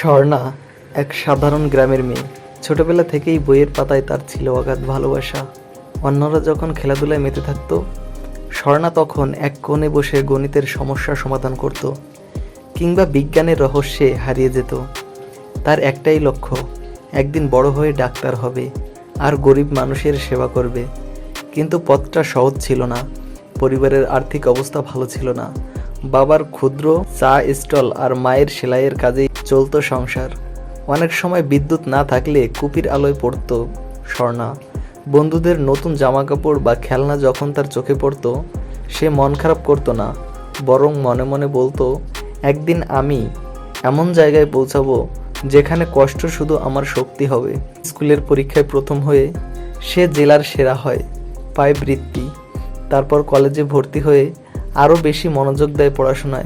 স্বর্ণা এক সাধারণ গ্রামের মেয়ে। ছোটবেলা থেকেই বইয়ের পাতায় তার ছিল অগাধ ভালোবাসা। অন্যরা যখন খেলাধুলায় মেতে থাকত, স্বর্ণা তখন এক কোণে বসে গণিতের সমস্যা সমাধান করত, কিংবা বিজ্ঞানের রহস্যে হারিয়ে যেত। তার একটাই লক্ষ্য, একদিন বড় হয়ে ডাক্তার হবে আর গরিব মানুষের সেবা করবে। কিন্তু পথটা সহজ ছিল না। পরিবারের আর্থিক অবস্থা ভালো ছিল না। বাবার ক্ষুদ্র চা স্টল আর মায়ের সেলাইয়ের কাজেই চলতো সংসার। অনেক সময় বিদ্যুৎ না থাকলে কুপির আলোয় পড়তো স্বর্ণা। বন্ধুদের নতুন জামাকাপড় বা খেলনা যখন তার চোখে পড়তো, সে মন খারাপ করতো না, বরং মনে মনে বলতো, একদিন আমি এমন জায়গায় পৌঁছাবো যেখানে কষ্ট শুধু আমার শক্তি হবে। স্কুলের পরীক্ষায় প্রথম হয়ে সে জেলার সেরা হয়, পায় বৃত্তি। তারপর কলেজে ভর্তি হয়ে আরও বেশি মনোযোগ দেয় পড়াশোনায়।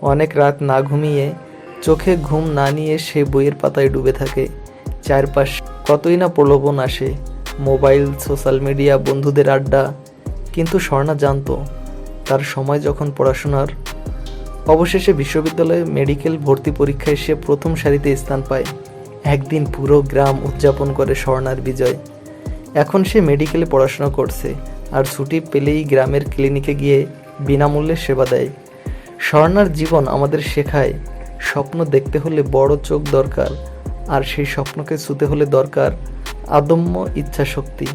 অনেক রাত না ঘুমিয়ে, চোখে ঘুম না নিয়ে সে বইয়ের পাতায় ডুবে থাকে। চারপাশ কতই না প্রলোভন আসে, মোবাইল, সোশ্যাল মিডিয়া, বন্ধুদের আড্ডা। কিন্তু স্বর্ণা জানতো, তার সময় যখন পড়াশোনার। অবশেষে বিশ্ববিদ্যালয়ে মেডিকেল ভর্তি পরীক্ষায় সে প্রথম সারিতে স্থান পায়। একদিন পুরো গ্রাম উদযাপন করে স্বর্ণার বিজয়। এখন সে মেডিকেলে পড়াশোনা করছে আর ছুটি পেলেই গ্রামের ক্লিনিকে গিয়ে বিনামূল্যে সেবা দেয়। স্বর্ণার জীবন আমাদের শেখায়, স্বপ্ন দেখতে হলে বড় চোখ দরকার, আর সেই স্বপ্নকে ছুঁতে হলে দরকার আদম্য ইচ্ছাশক্তি।